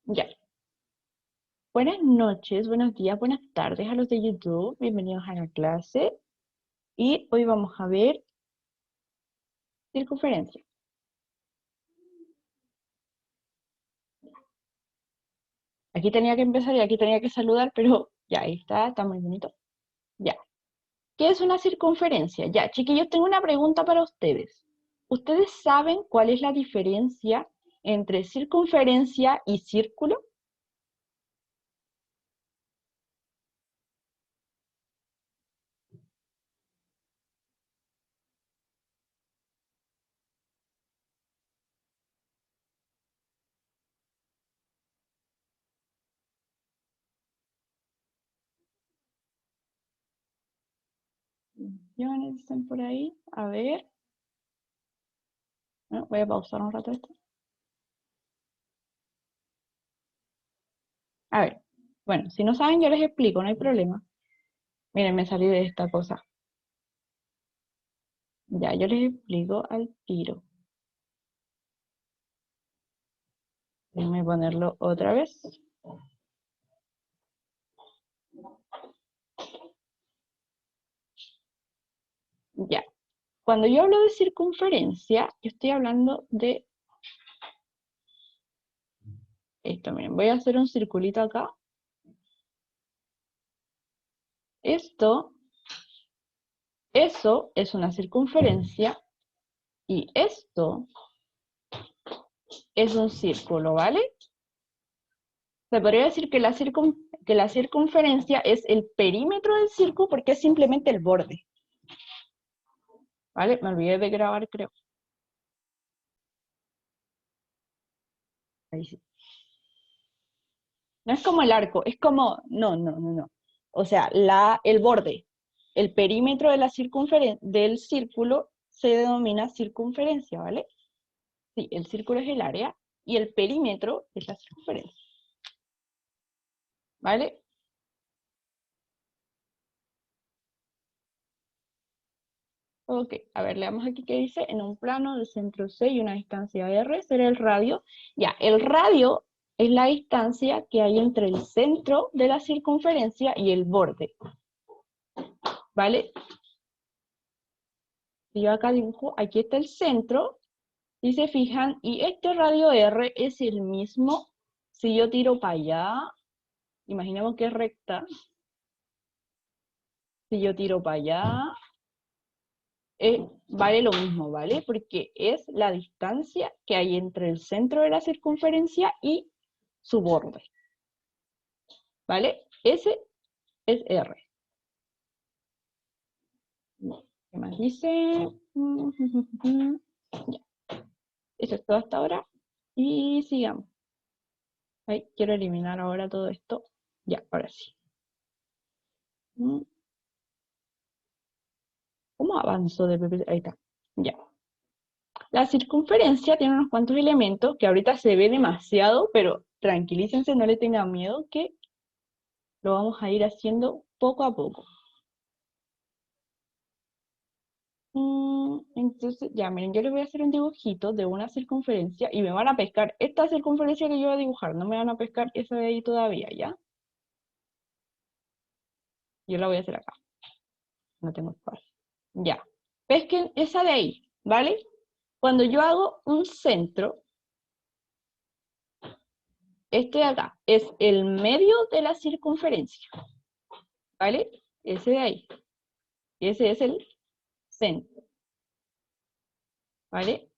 Ya. Buenas noches, buenos días, buenas tardes a los de YouTube. Bienvenidos a la clase. Y hoy vamos a ver circunferencia. Aquí tenía que empezar y aquí tenía que saludar, pero ya, ahí está muy bonito. Ya. ¿Qué es una circunferencia? Ya, chiquillos, tengo una pregunta para ustedes. ¿Ustedes saben cuál es la diferencia entre circunferencia y círculo? ¿Ya están por ahí? A ver. Bueno, voy a pausar un rato esto. A ver. Bueno, si no saben, yo les explico, no hay problema. Miren, me salí de esta cosa. Ya, yo les explico al tiro. Déjenme ponerlo otra vez. Ya. Cuando yo hablo de circunferencia, yo estoy hablando de esto. Miren, voy a hacer un circulito acá. Eso es una circunferencia y esto es un círculo, ¿vale? Se podría decir que la circunferencia es el perímetro del círculo porque es simplemente el borde. ¿Vale? Me olvidé de grabar, creo. Ahí sí. No es como el arco, es como, no. O sea, el borde, el perímetro de la del círculo se denomina circunferencia, ¿vale? Sí, el círculo es el área y el perímetro es la circunferencia, ¿vale? Ok, a ver, leamos aquí qué dice, en un plano del centro C y una distancia R será el radio. Ya, el radio es la distancia que hay entre el centro de la circunferencia y el borde, ¿vale? Si yo acá dibujo, aquí está el centro, si se fijan, y este radio R es el mismo si yo tiro para allá, imaginemos que es recta, si yo tiro para allá, vale lo mismo, ¿vale? Porque es la distancia que hay entre el centro de la circunferencia y su borde, ¿vale? Ese es R. ¿Qué más dice? Ya. Eso es todo hasta ahora. Y sigamos. Ay, quiero eliminar ahora todo esto. Ya, ahora sí. ¿Cómo avanzo de PP? Ahí está. Ya. La circunferencia tiene unos cuantos elementos que ahorita se ve demasiado, pero tranquilícense, no le tengan miedo, que lo vamos a ir haciendo poco a poco. Entonces, ya, miren, yo les voy a hacer un dibujito de una circunferencia y me van a pescar esta circunferencia que yo voy a dibujar, no me van a pescar esa de ahí todavía, ¿ya? Yo la voy a hacer acá, no tengo espacio. Ya, pesquen esa de ahí, ¿vale? Cuando yo hago un centro, este de acá es el medio de la circunferencia, ¿vale? Ese de ahí. Ese es el centro, ¿vale?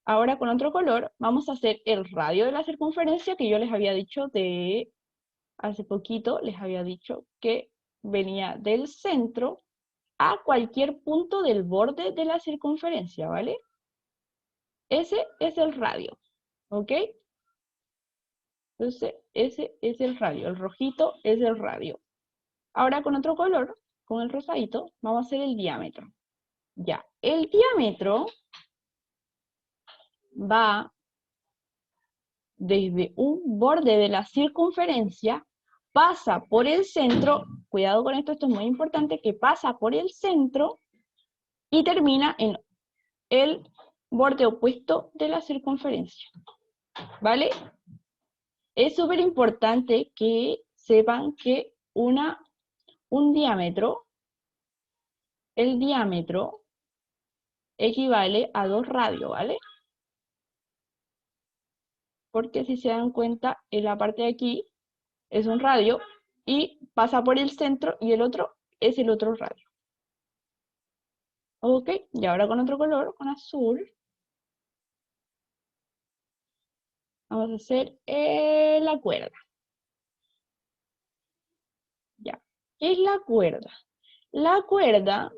Ahora con otro color vamos a hacer el radio de la circunferencia que yo les había dicho hace poquito, les había dicho que venía del centro a cualquier punto del borde de la circunferencia, ¿vale? Ese es el radio, ¿ok? Entonces, ese es el radio, el rojito es el radio. Ahora con otro color, con el rosadito, vamos a hacer el diámetro. Ya, el diámetro va desde un borde de la circunferencia, pasa por el centro, cuidado con esto, esto es muy importante, que pasa por el centro y termina en el borde opuesto de la circunferencia. ¿Vale? Es súper importante que sepan que un diámetro, el diámetro equivale a 2 radios, ¿vale? Porque si se dan cuenta, en la parte de aquí es un radio y pasa por el centro y el otro es el otro radio. Ok, y ahora con otro color, con azul, vamos a hacer la cuerda. Ya. ¿Qué es la cuerda? La cuerda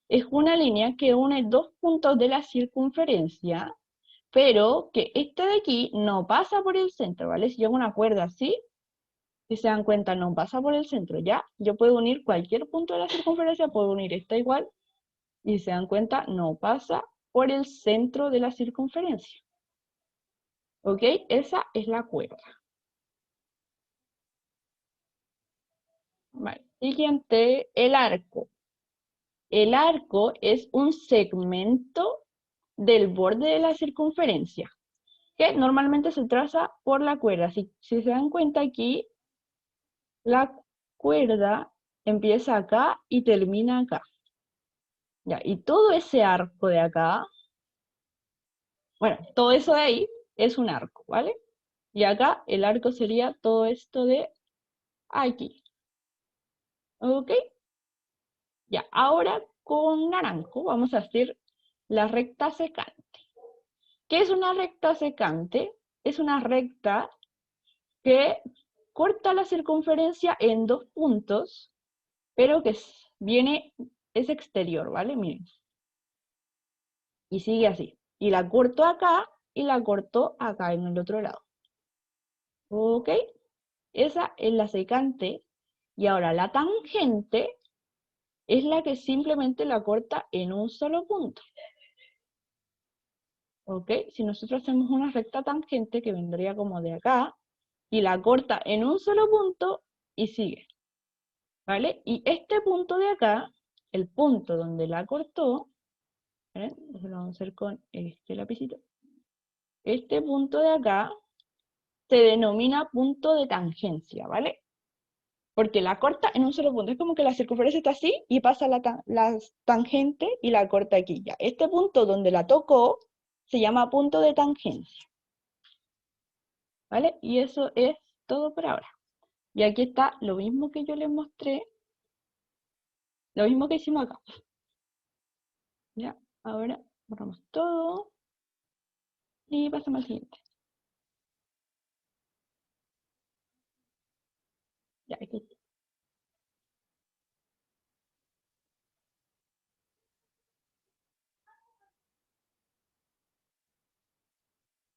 es una línea que une dos puntos de la circunferencia, pero que esta de aquí no pasa por el centro, ¿vale? Si yo hago una cuerda así, si se dan cuenta, no pasa por el centro, ¿ya? Yo puedo unir cualquier punto de la circunferencia, puedo unir esta igual, y si se dan cuenta, no pasa por el centro de la circunferencia. ¿Ok? Esa es la cuerda. Vale. Siguiente, el arco. El arco es un segmento del borde de la circunferencia, que normalmente se traza por la cuerda. Si se dan cuenta aquí, la cuerda empieza acá y termina acá. Ya, y todo ese arco de acá, bueno, todo eso de ahí es un arco, ¿vale? Y acá el arco sería todo esto de aquí. ¿Ok? Ya, ahora con naranjo vamos a hacer la recta secante. ¿Qué es una recta secante? Es una recta que corta la circunferencia en dos puntos, pero que es exterior, ¿vale? Miren. Y sigue así. Y la corto acá y la corto acá en el otro lado. ¿Ok? Esa es la secante. Y ahora la tangente es la que simplemente la corta en un solo punto. ¿Ok? Si nosotros hacemos una recta tangente que vendría como de acá y la corta en un solo punto y sigue. ¿Vale? Y este punto de acá, el punto donde la cortó, ¿vale? Eso lo vamos a hacer con este lapicito. Este punto de acá se denomina punto de tangencia, ¿vale? Porque la corta en un solo punto. Es como que la circunferencia está así y pasa la tangente y la corta aquí ya. Este punto donde la tocó se llama punto de tangencia. ¿Vale? Y eso es todo por ahora. Y aquí está lo mismo que yo les mostré, lo mismo que hicimos acá. Ya, ahora borramos todo y pasamos al siguiente. Ya, aquí.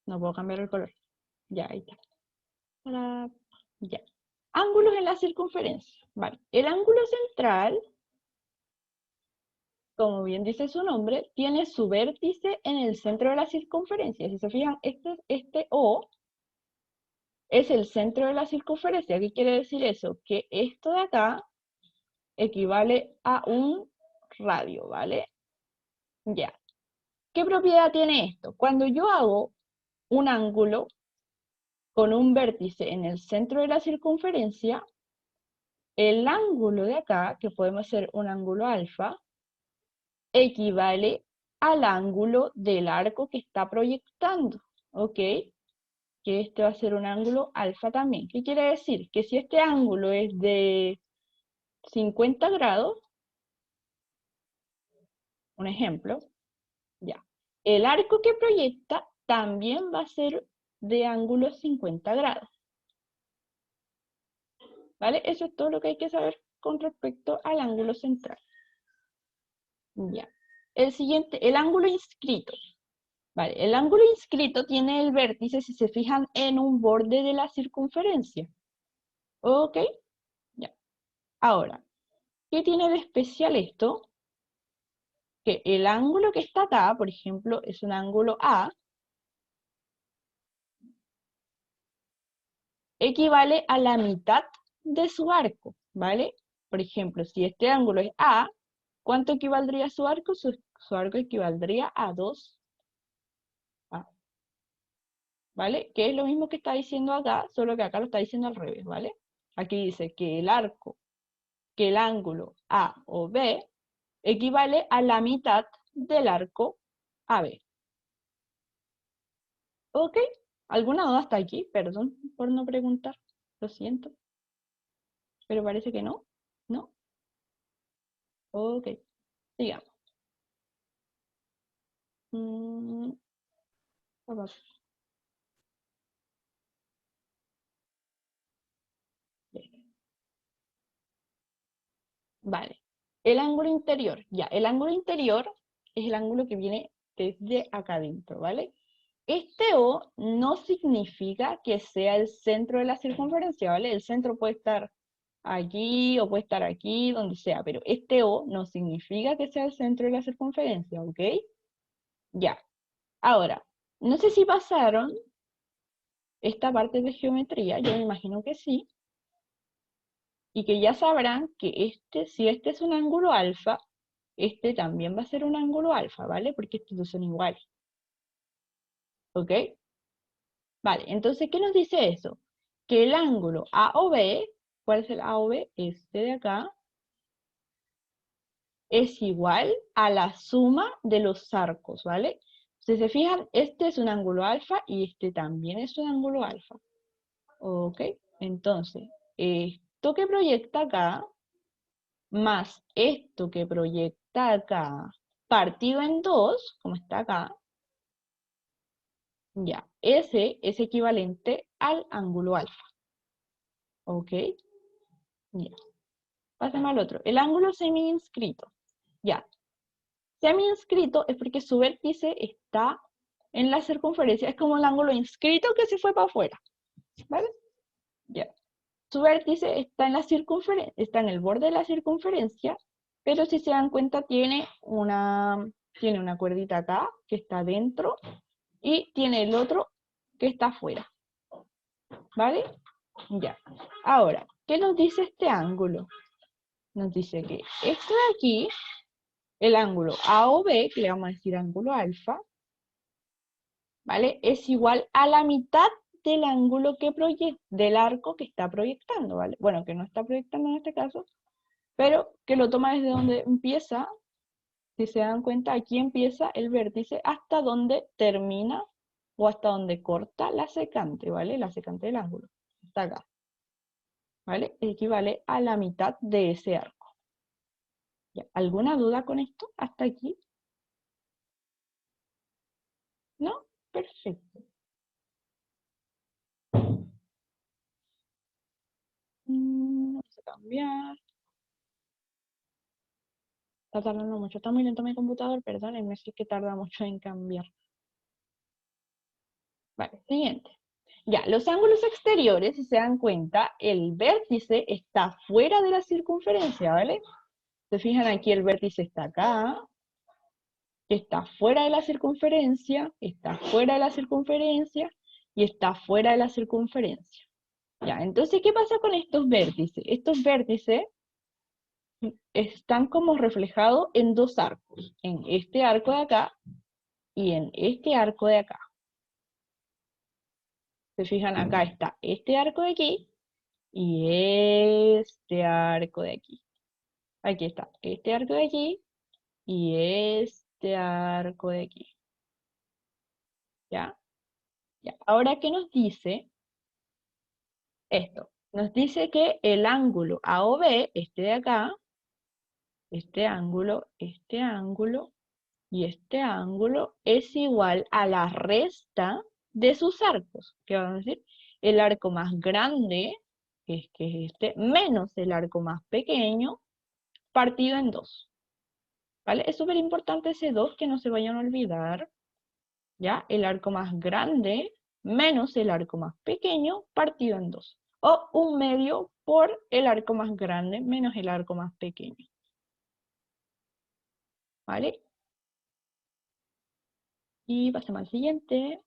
No puedo cambiar el color. Ya, ahí está. Para- Ya. Ángulos en la circunferencia. Vale. El ángulo central, como bien dice su nombre, tiene su vértice en el centro de la circunferencia. Si se fijan, este O es el centro de la circunferencia. ¿Qué quiere decir eso? Que esto de acá equivale a un radio, ¿vale? Ya. ¿Qué propiedad tiene esto? Cuando yo hago un ángulo con un vértice en el centro de la circunferencia, el ángulo de acá, que podemos hacer un ángulo alfa, equivale al ángulo del arco que está proyectando, ¿ok? Que este va a ser un ángulo alfa también. ¿Qué quiere decir? Que si este ángulo es de 50 grados, un ejemplo, ya. El arco que proyecta también va a ser de ángulo 50 grados, ¿vale? Eso es todo lo que hay que saber con respecto al ángulo central. Ya. El siguiente, el ángulo inscrito. Vale, el ángulo inscrito tiene el vértice, si se fijan, en un borde de la circunferencia. ¿Ok? Ya. Ahora, ¿qué tiene de especial esto? Que el ángulo que está acá, por ejemplo, es un ángulo A, equivale a la mitad de su arco, ¿vale? Por ejemplo, si este ángulo es A, ¿cuánto equivaldría su arco? Su arco equivaldría a 2A. ¿vale? Que es lo mismo que está diciendo acá, solo que acá lo está diciendo al revés, ¿vale? Aquí dice que el ángulo A o B equivale a la mitad del arco AB. ¿Ok? ¿Alguna duda hasta aquí? Perdón por no preguntar, lo siento, pero parece que no, ¿no? Ok, sigamos. Mm, Vale. El ángulo interior. Ya, el ángulo interior es el ángulo que viene desde acá adentro, ¿vale? Este O no significa que sea el centro de la circunferencia, ¿vale? El centro puede estar aquí o puede estar aquí, donde sea, pero este O no significa que sea el centro de la circunferencia, ¿ok? Ya. Ahora, no sé si pasaron esta parte de geometría, yo me imagino que sí, y que ya sabrán que si este es un ángulo alfa, este también va a ser un ángulo alfa, ¿vale? Porque estos dos son iguales, ¿ok? Vale, entonces, ¿qué nos dice eso? Que el ángulo AOB, ¿cuál es el AOB? Este de acá, es igual a la suma de los arcos, ¿vale? Si se fijan, este es un ángulo alfa y este también es un ángulo alfa, ¿ok? Entonces, esto que proyecta acá más esto que proyecta acá, partido en dos, como está acá, ya, ese es equivalente al ángulo alfa. ¿Ok? Ya. Pasemos al otro. El ángulo semi-inscrito. Ya. Semi-inscrito es porque su vértice está en la circunferencia. Es como el ángulo inscrito que se fue para afuera. ¿Vale? Ya. Su vértice está en la circunferencia, está en el borde de la circunferencia, pero si se dan cuenta tiene una cuerdita acá que está dentro y tiene el otro que está afuera. ¿Vale? Ya. Ahora, ¿qué nos dice este ángulo? Nos dice que esto de aquí, el ángulo A o B, que le vamos a decir ángulo alfa, ¿vale? Es igual a la mitad del ángulo del arco que está proyectando, ¿vale? Bueno, que no está proyectando en este caso, pero que lo toma desde donde empieza, si se dan cuenta, aquí empieza el vértice hasta donde termina o hasta donde corta la secante, ¿vale? La secante del ángulo, hasta acá, ¿vale? Equivale a la mitad de ese arco. ¿Ya? ¿Alguna duda con esto hasta aquí? ¿No? Perfecto. Vamos a cambiar. Está tardando mucho. Está muy lento mi computador, perdónenme si es que tarda mucho en cambiar. Vale, siguiente. Ya, los ángulos exteriores, si se dan cuenta, el vértice está fuera de la circunferencia, ¿vale? Se fijan aquí, el vértice está acá, está fuera de la circunferencia, está fuera de la circunferencia y está fuera de la circunferencia. Ya, entonces, ¿qué pasa con estos vértices? Estos vértices están como reflejados en dos arcos, en este arco de acá y en este arco de acá. Se fijan, acá está este arco de aquí y este arco de aquí. Aquí está este arco de aquí y este arco de aquí. ¿Ya? Ya. Ahora, ¿qué nos dice esto? Nos dice que el ángulo AOB, este de acá, este ángulo y este ángulo es igual a la resta de sus arcos. ¿Qué vamos a decir? El arco más grande, que es este, menos el arco más pequeño, partido en dos. ¿Vale? Es súper importante ese 2 que no se vayan a olvidar. ¿Ya? El arco más grande menos el arco más pequeño partido en dos. O un medio por el arco más grande menos el arco más pequeño. ¿Vale? Y pasamos al siguiente.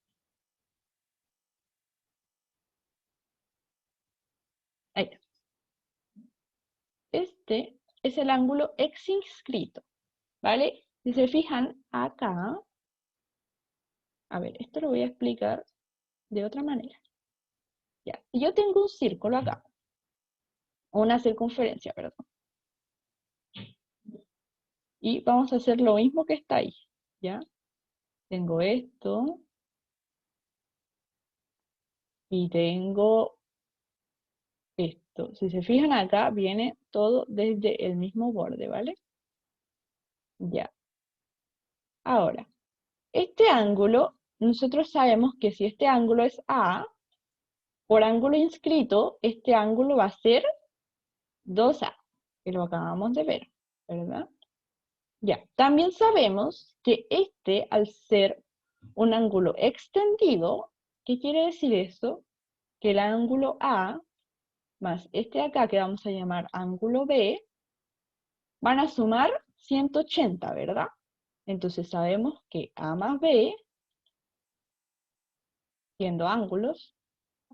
Ahí está. Este es el ángulo exinscrito, ¿vale? Si se fijan acá, a ver, esto lo voy a explicar de otra manera. Ya, si yo tengo un círculo acá, una circunferencia, perdón, y vamos a hacer lo mismo que está ahí, ¿ya? Tengo esto, y tengo esto. Si se fijan acá, viene todo desde el mismo borde, ¿vale? Ya. Ahora, este ángulo, nosotros sabemos que si este ángulo es A, por ángulo inscrito, este ángulo va a ser 2A, que lo acabamos de ver, ¿verdad? Ya. También sabemos que este, al ser un ángulo extendido, ¿qué quiere decir eso? Que el ángulo A más este de acá, que vamos a llamar ángulo B, van a sumar 180, ¿verdad? Entonces sabemos que A más B, siendo ángulos,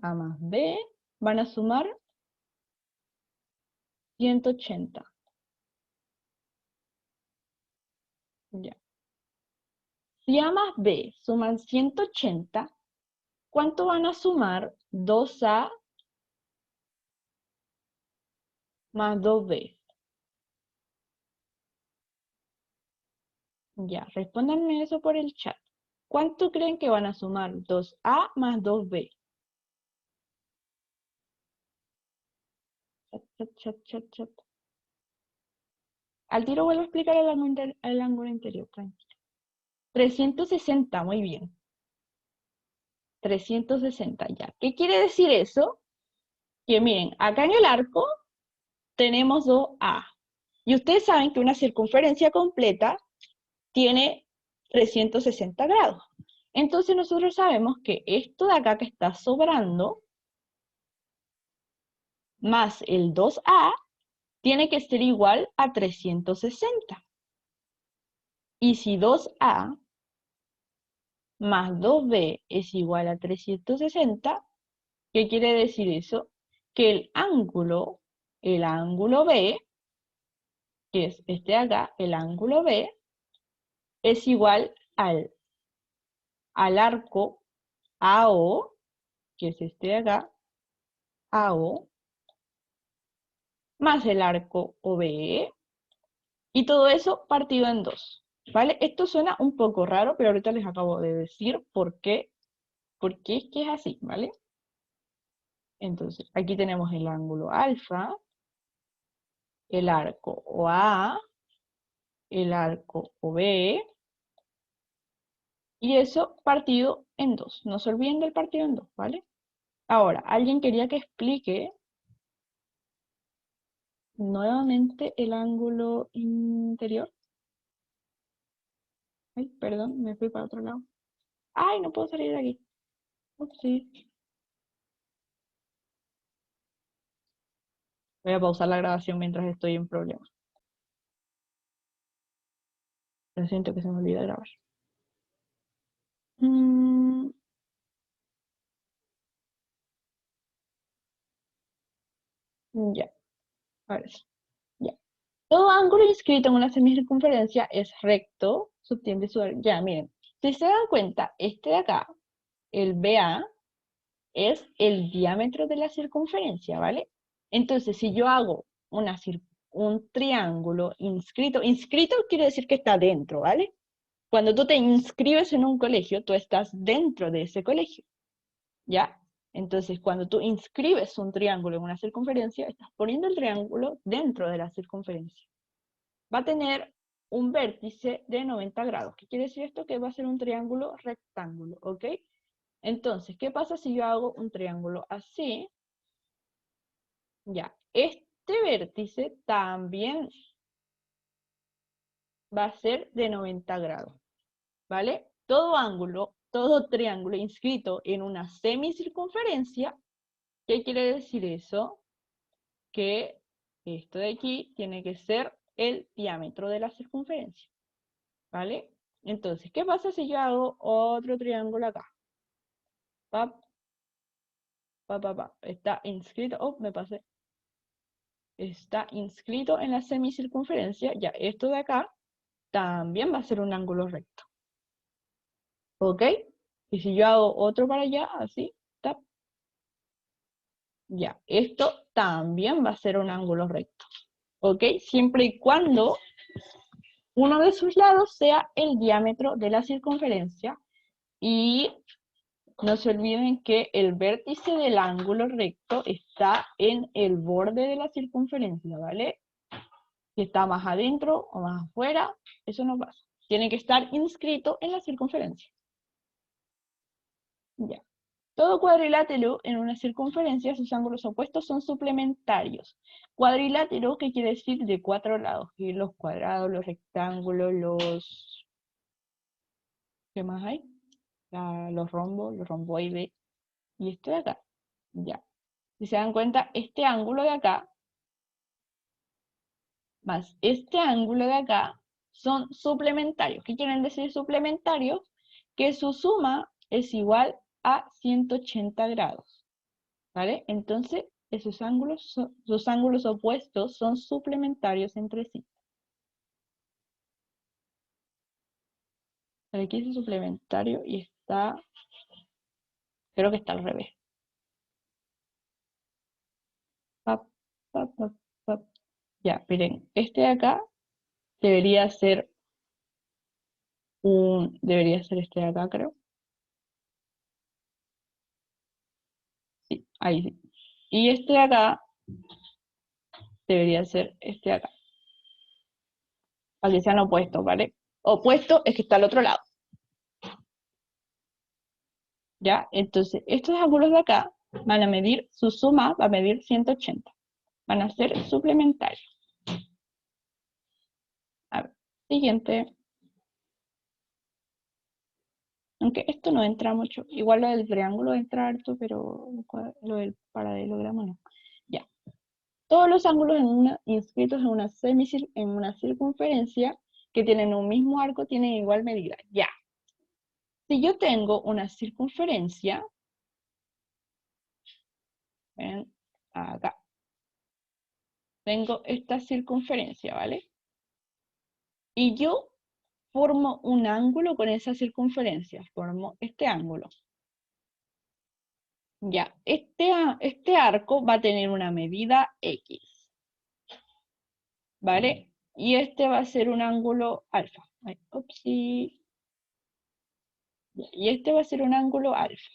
A más B, van a sumar 180. Ya. Si A más B suman 180, ¿cuánto van a sumar 2A más 2B? Ya, respóndanme eso por el chat. ¿Cuánto creen que van a sumar 2A más 2B? Chat, chat, chat, chat, chat. Al tiro vuelvo a explicar el ángulo interior, tranquilo. 360, muy bien. 360 ya. ¿Qué quiere decir eso? Que miren, acá en el arco tenemos 2A. Y ustedes saben que una circunferencia completa tiene 360 grados. Entonces nosotros sabemos que esto de acá que está sobrando, más el 2A, tiene que ser igual a 360. Y si 2A más 2B es igual a 360, ¿qué quiere decir eso? Que el ángulo B, que es este de acá, el ángulo B, es igual al arco AO, que es este de acá, AO, más el arco OBE, y todo eso partido en dos, ¿vale? Esto suena un poco raro, pero ahorita les acabo de decir por qué es que es así, ¿vale? Entonces, aquí tenemos el ángulo alfa, el arco OA, el arco OB, y eso partido en dos. No se olviden del partido en dos, ¿vale? Ahora, ¿alguien quería que explique nuevamente el ángulo interior? Ay, perdón, me fui para otro lado. Ay, no puedo salir de aquí. Upsi. Voy a pausar la grabación mientras estoy en problemas. Lo siento que se me olvida grabar. Mm, ya, ahora sí. Ya. Todo ángulo inscrito en una semicircunferencia es recto, subtiende su... Ya, miren. Si se dan cuenta, este de acá, el BA, es el diámetro de la circunferencia, ¿vale? Entonces, si yo hago un triángulo inscrito, inscrito quiere decir que está dentro, ¿vale? Cuando tú te inscribes en un colegio, tú estás dentro de ese colegio, ¿ya? Entonces, cuando tú inscribes un triángulo en una circunferencia, estás poniendo el triángulo dentro de la circunferencia. Va a tener un vértice de 90 grados. ¿Qué quiere decir esto? Que va a ser un triángulo rectángulo, ¿ok? Entonces, ¿qué pasa si yo hago un triángulo así? Ya, este vértice también va a ser de 90 grados, ¿vale? Todo ángulo, todo triángulo inscrito en una semicircunferencia, ¿qué quiere decir eso? Que esto de aquí tiene que ser el diámetro de la circunferencia, ¿vale? Entonces, ¿qué pasa si yo hago otro triángulo acá? Pap, está inscrito, oh, me pasé. Está inscrito en la semicircunferencia, ya esto de acá también va a ser un ángulo recto. ¿Ok? Y si yo hago otro para allá, así, tap, ya, esto también va a ser un ángulo recto, ¿ok? Siempre y cuando uno de sus lados sea el diámetro de la circunferencia y no se olviden que el vértice del ángulo recto está en el borde de la circunferencia, ¿vale? Si está más adentro o más afuera, eso no pasa. Tiene que estar inscrito en la circunferencia. Ya. Todo cuadrilátero en una circunferencia, sus ángulos opuestos son suplementarios. Cuadrilátero, ¿qué quiere decir? De 4 lados. Y los cuadrados, los rectángulos, los... ¿Qué más hay? Los romboides. Y este de acá. Ya. Si se dan cuenta, este ángulo de acá más este ángulo de acá son suplementarios. ¿Qué quieren decir suplementarios? Que su suma es igual a 180 grados. ¿Vale? Entonces, sus ángulos opuestos son suplementarios entre sí. Aquí dice suplementario y está, creo que está al revés. Pap, pap, pap, pap. Ya, miren, este de acá debería ser debería ser este de acá, creo. Sí, ahí sí. Y este de acá debería ser este de acá. Para que sean opuestos, ¿vale? Opuesto es que está al otro lado. ¿Ya? Entonces, estos ángulos de acá van a medir, su suma va a medir 180. Van a ser suplementarios. A ver, siguiente. Aunque esto no entra mucho. Igual lo del triángulo entra harto, pero lo del paralelogramo no. Ya. Todos los ángulos inscritos en una circunferencia que tienen un mismo arco tienen igual medida. Ya. Si yo tengo una circunferencia, ven acá, tengo esta circunferencia, ¿vale? Y yo formo un ángulo con esa circunferencia, formo este ángulo. Ya, este arco va a tener una medida X, ¿vale? Y este va a ser un ángulo alfa. Ay, upsí. Y este va a ser un ángulo alfa.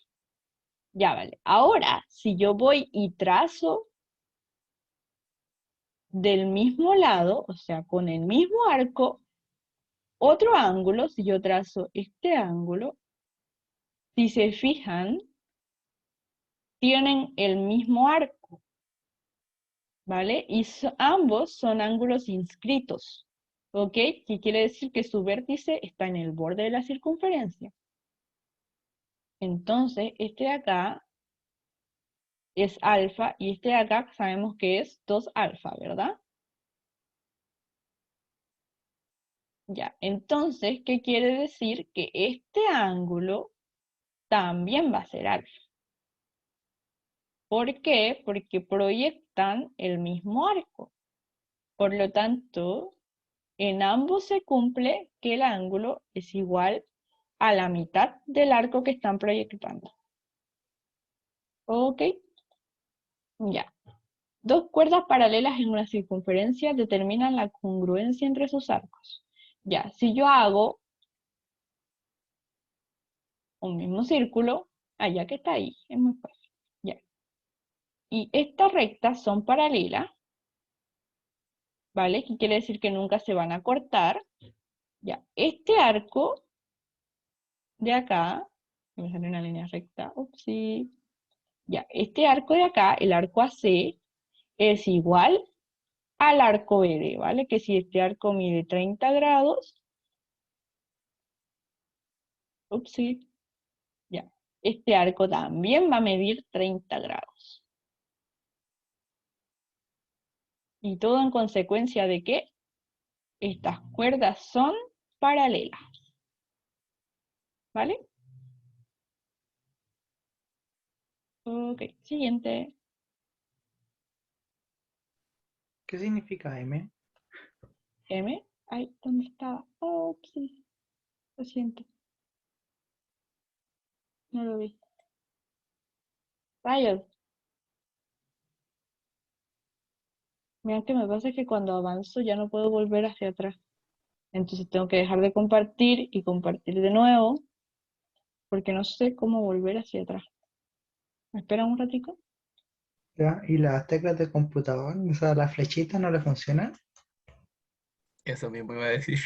Ya, vale. Ahora, si yo voy y trazo del mismo lado, o sea, con el mismo arco, otro ángulo, si yo trazo este ángulo, si se fijan, tienen el mismo arco, ¿vale? Y ambos son ángulos inscritos, ¿ok? Que quiere decir que su vértice está en el borde de la circunferencia. Entonces, este de acá es alfa y este de acá sabemos que es 2 alfa, ¿verdad? Ya, entonces, ¿qué quiere decir? Que este ángulo también va a ser alfa. ¿Por qué? Porque proyectan el mismo arco. Por lo tanto, en ambos se cumple que el ángulo es igual a la mitad del arco que están proyectando. ¿Ok? Ya. Dos cuerdas paralelas en una circunferencia determinan la congruencia entre sus arcos. Ya, si yo hago un mismo círculo, allá que está ahí, es muy fácil. Ya. Y estas rectas son paralelas, ¿vale? Que quiere decir que nunca se van a cortar. Ya, este arco de acá, me sale una línea recta, upsí. Ya, este arco de acá, el arco AC, es igual al arco BD, ¿vale? Que si este arco mide 30 grados, upsí, ya, este arco también va a medir 30 grados. Y todo en consecuencia de que estas cuerdas son paralelas, ¿vale? Ok, siguiente. ¿Qué significa M? M. Ay, ¿dónde estaba? Oh, sí, lo siento. No lo vi. Rayos. Mira, que me pasa que cuando avanzo ya no puedo volver hacia atrás. Entonces tengo que dejar de compartir y compartir de nuevo, porque no sé cómo volver hacia atrás. ¿Me esperan un ratico? ¿Ya? ¿Y las teclas de computador? O sea, las flechitas no le funcionan. Eso mismo iba a decir.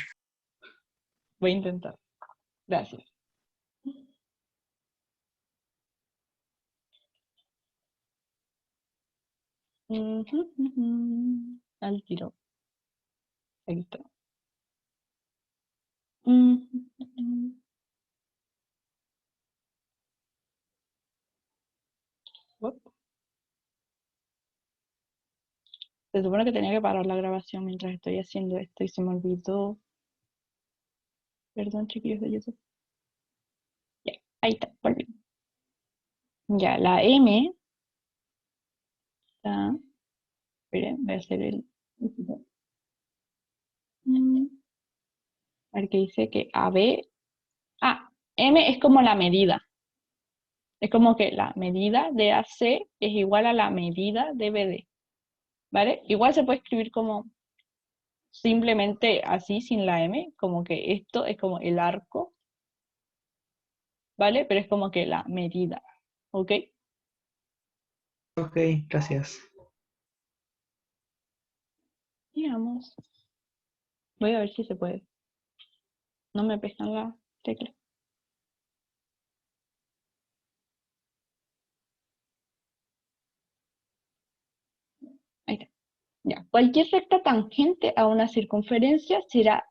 Voy a intentar. Gracias. Ujú, ujú. Al tiro. Ahí está. Ujú, ujú. Uop. Se supone que tenía que parar la grabación mientras estoy haciendo esto y se me olvidó. Perdón, chiquillos de YouTube. Ya, ahí está, volví. Ya, la M está. Esperen, voy a hacer el. Mm, A ver qué dice que AB. Ah, M es como la medida. Es como que la medida de AC es igual a la medida de BD. ¿Vale? Igual se puede escribir como simplemente así, sin la M, como que esto es como el arco, ¿vale? Pero es como que la medida, ¿ok? Ok, gracias. Digamos, voy a ver si se puede. No me pescan la tecla. Ahí está. Ya. Cualquier recta tangente a una circunferencia será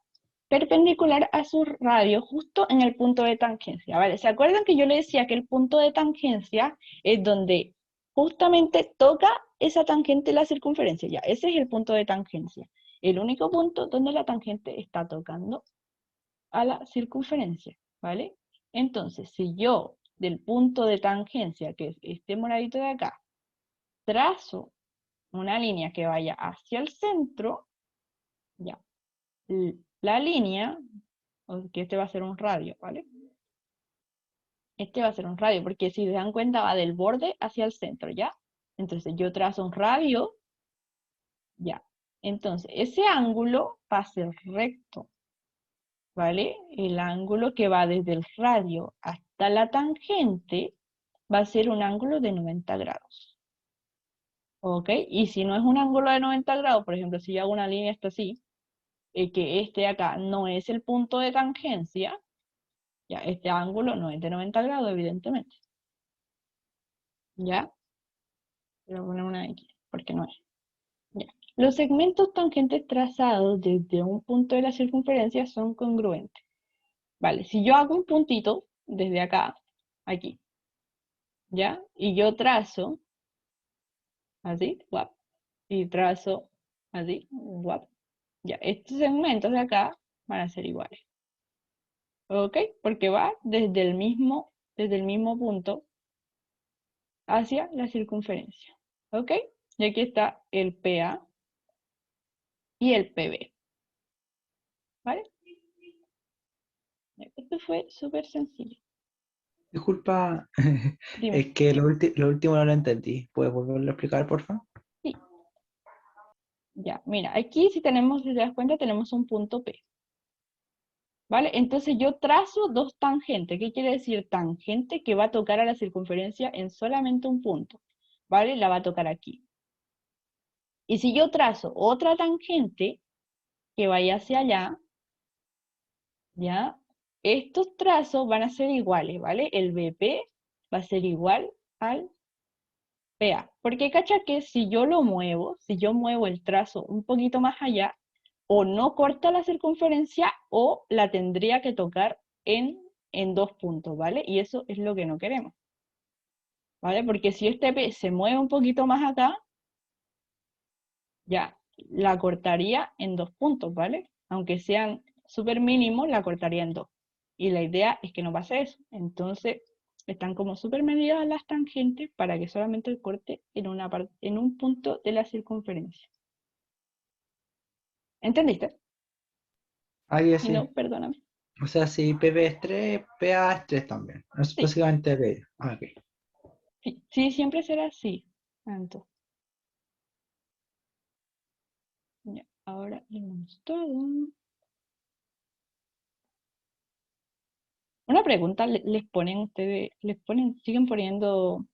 perpendicular a su radio justo en el punto de tangencia, ¿vale? ¿Se acuerdan que yo le decía que el punto de tangencia es donde justamente toca esa tangente la circunferencia? Ya, ese es el punto de tangencia. El único punto donde la tangente está tocando a la circunferencia, ¿vale? Entonces, si yo del punto de tangencia, que es este moradito de acá, trazo una línea que vaya hacia el centro, ya, la línea, que este va a ser un radio, ¿vale? Este va a ser un radio, porque si se dan cuenta va del borde hacia el centro, ¿ya? Entonces yo trazo un radio, ya. Entonces ese ángulo va a ser recto, ¿vale? El ángulo que va desde el radio hasta la tangente va a ser un ángulo de 90 grados, ¿ok? Y si no es un ángulo de 90 grados, por ejemplo, si yo hago una línea esto así, que este de acá no es el punto de tangencia, ya, este ángulo no es de 90 grados, evidentemente. ¿Ya? Voy a poner una X, porque no es. Ya. Los segmentos tangentes trazados desde un punto de la circunferencia son congruentes. Vale, si yo hago un puntito desde acá, aquí, ¿ya? Y yo trazo, así, guap, y trazo, así, guap. Ya, estos segmentos de acá van a ser iguales. ¿Ok? Porque va desde el mismo punto hacia la circunferencia. ¿Ok? Y aquí está el PA y el PB. ¿Vale? Esto fue súper sencillo. Disculpa, Dime. es que lo último no lo entendí. ¿Puedes volverlo a explicar, por favor? Sí, ya. Mira, aquí si tenemos, si te das cuenta, tenemos un punto P. ¿Vale? Entonces yo trazo dos tangentes. ¿Qué quiere decir tangente? Que va a tocar a la circunferencia en solamente un punto. ¿Vale? La va a tocar aquí. Y si yo trazo otra tangente que vaya hacia allá, ¿ya? Estos trazos van a ser iguales, ¿vale? El BP va a ser igual al PA. Porque cacha que si yo lo muevo, si yo muevo el trazo un poquito más allá, o no corta la circunferencia o la tendría que tocar en dos puntos, ¿vale? Y eso es lo que no queremos, ¿vale? Porque si este P se mueve un poquito más acá, ya la cortaría en dos puntos, ¿vale? Aunque sean súper mínimos, la cortaría en dos. Y la idea es que no pase eso. Entonces, están como súper medidas las tangentes para que solamente corte en un punto de la circunferencia. ¿Entendiste? Ah, ya Si no, sí. perdóname. O sea, si PB es 3, PA es 3 también. Es Sí, básicamente de ello. Ah, ok. sí, sí, siempre será así. Tanto. Ya, ahora leemos todo. Una pregunta, les ponen ustedes, les ponen, siguen poniendo,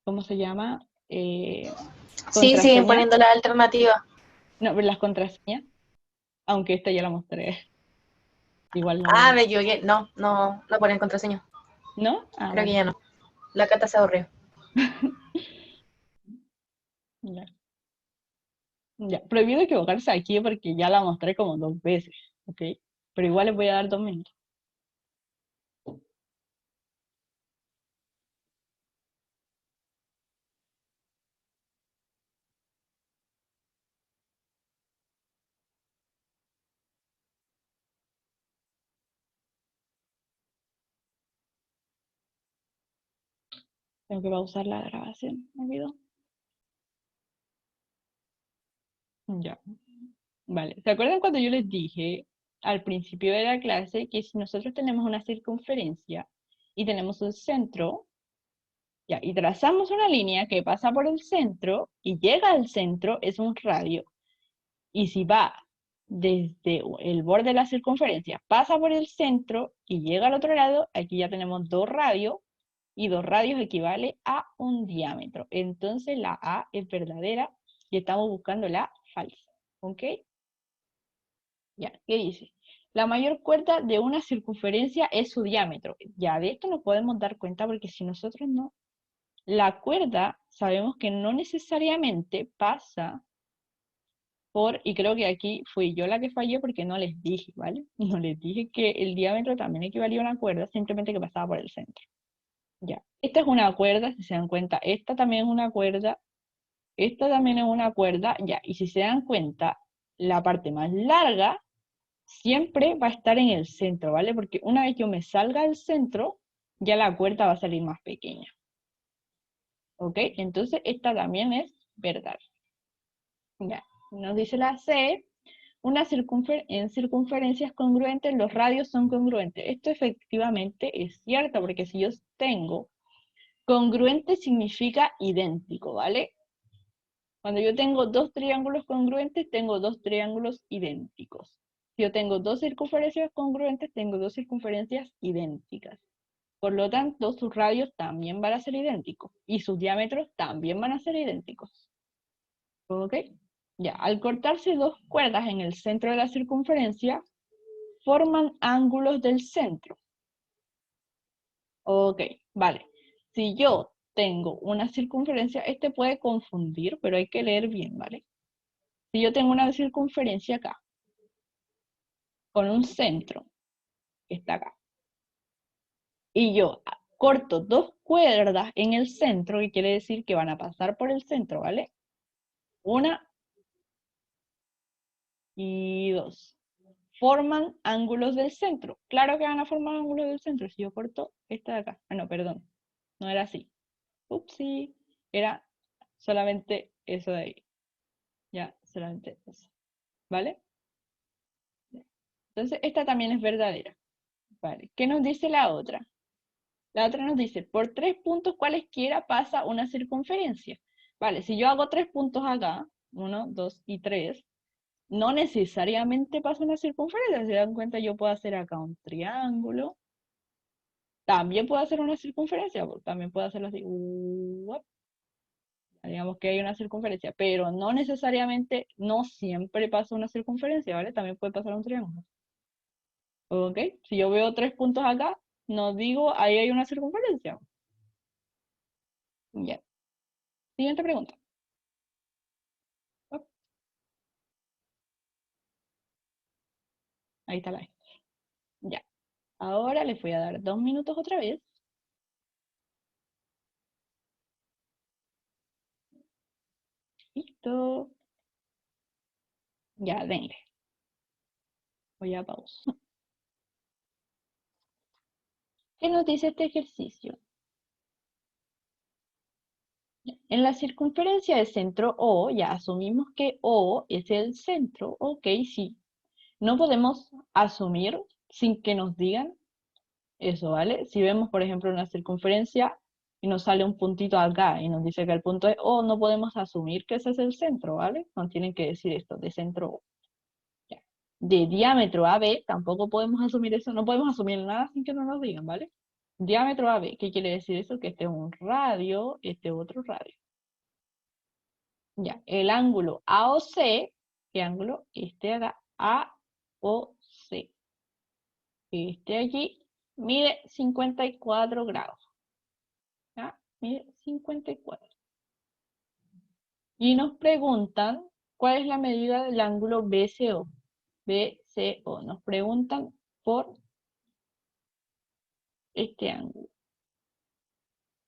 ¿cómo se llama? Sí, siguen Contraseñas. poniendo la alternativa. No, las contraseñas, aunque esta ya la mostré. Igual Ah, no. me equivoqué. No, no, no ponen contraseña. ¿No? Ah, Creo que vale. ya no. La Cata se aburrió. Ya. Ya. Prohibido equivocarse aquí porque ya la mostré como 2 veces, ¿ok? Pero igual les voy a dar 2 minutos. Tengo que pausar la grabación, ¿me olvidó? Ya. Vale. ¿Se acuerdan cuando yo les dije al principio de la clase que si nosotros tenemos una circunferencia y tenemos un centro, ya, y trazamos una línea que pasa por el centro y llega al centro, es un radio. Y si va desde el borde de la circunferencia, pasa por el centro y llega al otro lado, aquí ya tenemos 2 radios, y 2 radios equivale a un diámetro. Entonces la A es verdadera y estamos buscando la falsa. ¿Ok? Ya, ¿qué dice? La mayor cuerda de una circunferencia es su diámetro. Ya de esto nos podemos dar cuenta porque si nosotros no, la cuerda sabemos que no necesariamente pasa por, y creo que aquí fui yo la que fallé porque no les dije, ¿vale? No les dije que el diámetro también equivalía a una cuerda, simplemente que pasaba por el centro. Ya, esta es una cuerda, si se dan cuenta, esta también es una cuerda, esta también es una cuerda, ya, y si se dan cuenta, la parte más larga siempre va a estar en el centro, ¿vale? Porque una vez yo me salga del centro, ya la cuerda va a salir más pequeña. ¿Ok? Entonces esta también es verdad. Ya, nos dice la C, en circunferencias congruentes los radios son congruentes. Esto efectivamente es cierto, porque si yo tengo congruente significa idéntico, ¿vale? Cuando yo tengo 2 triángulos congruentes, tengo 2 triángulos idénticos. Si yo tengo 2 circunferencias congruentes, tengo 2 circunferencias idénticas. Por lo tanto, sus radios también van a ser idénticos y sus diámetros también van a ser idénticos. ¿Ok? Ya, al cortarse 2 cuerdas en el centro de la circunferencia, forman ángulos del centro. Ok, vale. Si yo tengo una circunferencia, este puede confundir, pero hay que leer bien, ¿vale? Si yo tengo una circunferencia acá, con un centro, que está acá, y yo corto 2 cuerdas en el centro, que quiere decir que van a pasar por el centro, ¿vale? Una y dos. Forman ángulos del centro. Claro que van a formar ángulos del centro. Si yo corto esta de acá. Ah, no, perdón. No era así. Upsi. Era solamente eso de ahí. Ya, solamente eso. ¿Vale? Entonces, esta también es verdadera. Vale. ¿Qué nos dice la otra? La otra nos dice, por 3 puntos cualesquiera pasa una circunferencia. Vale, si yo hago 3 puntos acá, 1, 2 y 3, no necesariamente pasa una circunferencia. Si se dan cuenta, yo puedo hacer acá un triángulo. También puedo hacer una circunferencia, porque también puedo hacerlo así. Digamos que hay una circunferencia, pero no necesariamente, no siempre pasa una circunferencia, ¿vale? También puede pasar un triángulo. ¿Ok? Si yo veo 3 puntos acá, no digo ahí hay una circunferencia. Ya. Siguiente pregunta. Oh, ahí está la E. Ya. Ahora les voy a dar 2 minutos otra vez. Listo. Ya, denle. Voy a pausa. ¿Qué nos dice este ejercicio? En la circunferencia del centro O, ya asumimos que O es el centro. Ok, sí. No podemos asumir sin que nos digan eso, ¿vale? Si vemos, por ejemplo, una circunferencia y nos sale un puntito acá y nos dice que el punto es O, no podemos asumir que ese es el centro, ¿vale? Nos tienen que decir esto, de centro O. Ya. De diámetro AB, tampoco podemos asumir eso, no podemos asumir nada sin que no nos digan, ¿vale? Diámetro AB, ¿qué quiere decir eso? Que este es un radio, este otro radio. Ya, el ángulo AOC, ¿qué ángulo? Este acá, AOC. Este aquí mide 54 grados. ¿Ya? Mide 54. Y nos preguntan, ¿cuál es la medida del ángulo BCO? BCO. Nos preguntan por este ángulo.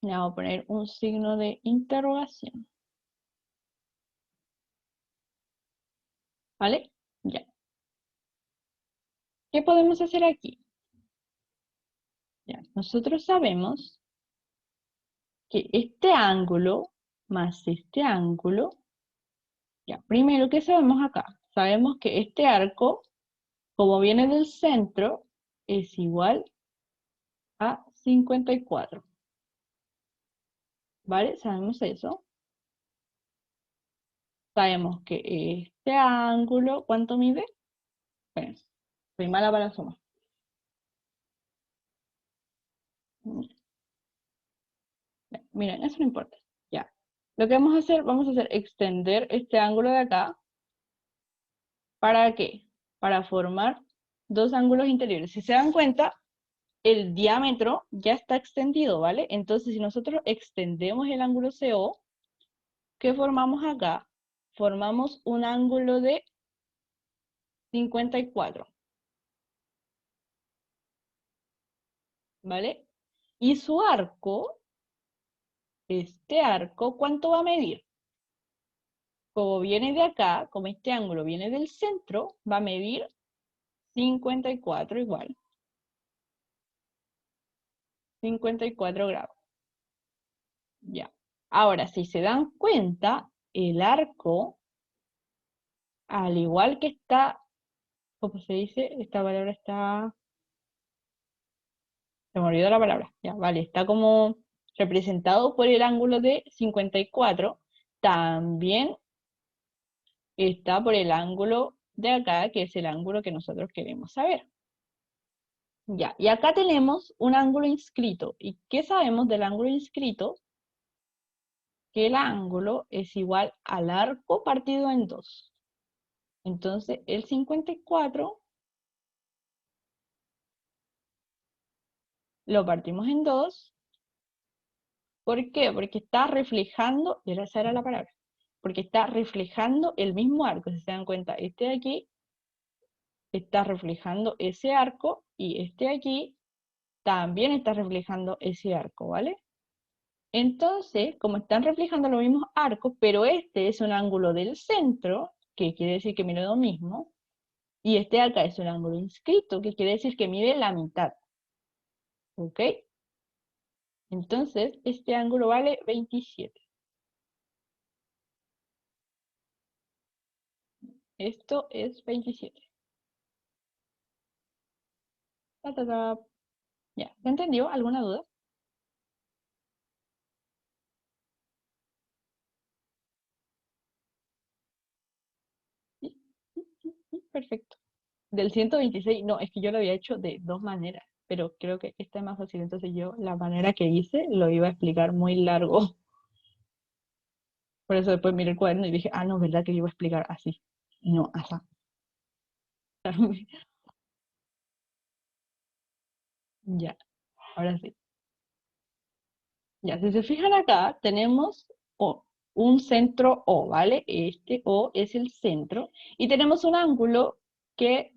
Le vamos a poner un signo de interrogación. ¿Vale? Ya. ¿Qué podemos hacer aquí? Ya. Nosotros sabemos que este ángulo más este ángulo, ya, primero, ¿qué sabemos acá? Sabemos que este arco, como viene del centro, es igual a 54. ¿Vale? Sabemos eso. Sabemos que este ángulo, ¿cuánto mide? Bueno, soy mala para sumar. Miren, eso no importa. Ya. Lo que vamos a hacer extender este ángulo de acá. ¿Para qué? Para formar dos ángulos interiores. Si se dan cuenta, el diámetro ya está extendido, ¿vale? Entonces, si nosotros extendemos el ángulo CO, ¿qué formamos acá? Formamos un ángulo de 54. ¿Vale? Y su arco, este arco, ¿cuánto va a medir? Como viene de acá, como este ángulo viene del centro, va a medir 54 igual. 54 grados. Ya. Ahora, si se dan cuenta, el arco, al igual que está, ¿cómo se dice? Esta palabra está... Se me olvidó la palabra. Ya, vale. Está como representado por el ángulo de 54. También está por el ángulo de acá, que es el ángulo que nosotros queremos saber. Ya, y acá tenemos un ángulo inscrito. ¿Y qué sabemos del ángulo inscrito? Que el ángulo es igual al arco partido en 2. Entonces, el 54 lo partimos en 2. ¿Por qué? Porque está reflejando, y esa era la palabra, porque está reflejando el mismo arco. Si se dan cuenta, este de aquí está reflejando ese arco y este de aquí también está reflejando ese arco, ¿vale? Entonces, como están reflejando los mismos arcos, pero este es un ángulo del centro, que quiere decir que mide lo mismo, y este de acá es un ángulo inscrito, que quiere decir que mide la mitad. ¿Ok? Entonces, este ángulo vale 27. Esto es 27. Ta, ta, ta. Ya, ¿se entendió? ¿Alguna duda? Sí, sí, sí, sí, perfecto. Del 126, no, es que yo lo había hecho de dos maneras, pero creo que esta es más fácil, entonces yo la manera que hice lo iba a explicar muy largo. Por eso después miré el cuaderno y dije, ah, no, ¿verdad que yo iba a explicar así? No, así. Ya, ahora sí. Ya, si se fijan acá, tenemos un centro O, ¿vale? Este O es el centro. Y tenemos un ángulo que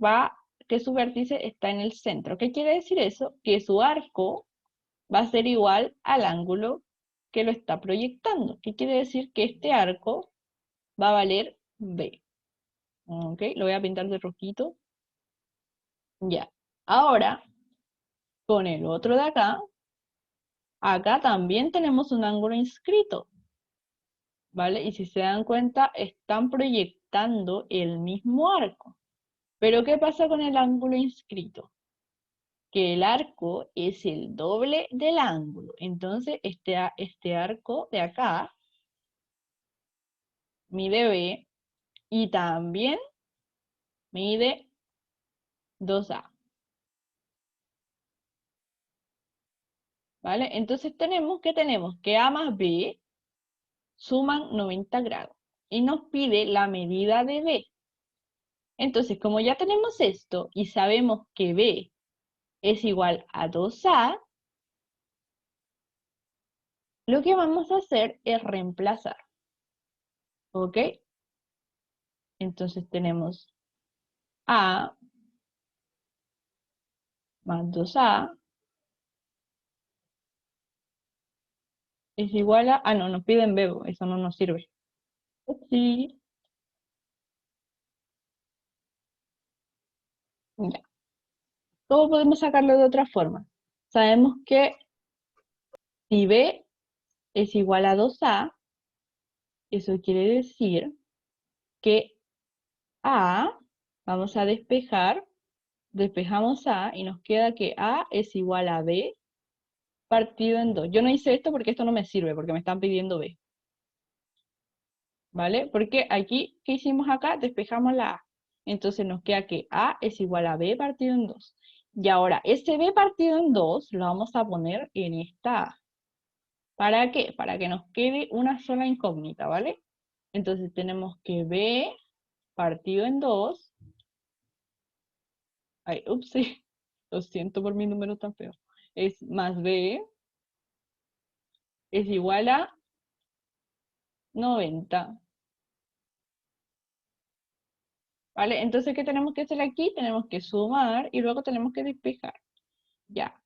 su vértice está en el centro. ¿Qué quiere decir eso? Que su arco va a ser igual al ángulo que lo está proyectando. ¿Qué quiere decir? Que este arco va a valer B. ¿Ok? Lo voy a pintar de rojito. Ya. Ahora, con el otro de acá también tenemos un ángulo inscrito. ¿Vale? Y si se dan cuenta, están proyectando el mismo arco. Pero ¿qué pasa con el ángulo inscrito? que el arco es el doble del ángulo. Entonces, este arco de acá mide B y también mide 2A. ¿Vale? Entonces tenemos que A más B suman 90 grados y nos pide la medida de B. Entonces, como ya tenemos esto y sabemos que B es igual a 2A, lo que vamos a hacer es reemplazar. ¿Ok? Entonces tenemos A más 2A es igual a... Ah, no, nos piden B, eso no nos sirve. Sí. Ya. ¿Cómo podemos sacarlo de otra forma? Sabemos que si B es igual a 2A, eso quiere decir que A, vamos a despejar, despejamos A y nos queda que A es igual a B partido en 2. Yo no hice esto porque esto no me sirve, porque me están pidiendo B. ¿Vale? Porque aquí, ¿qué hicimos acá? Despejamos la A. Entonces nos queda que A es igual a B partido en 2. Y ahora, ese B partido en 2 lo vamos a poner en esta A. ¿Para qué? Para que nos quede una sola incógnita, ¿vale? Entonces tenemos que B partido en 2. Ay, ups, sí. Lo siento por mi número tan feo. Es más B es igual a 90. ¿Vale? Entonces, ¿qué tenemos que hacer aquí? Tenemos que sumar y luego tenemos que despejar. Ya.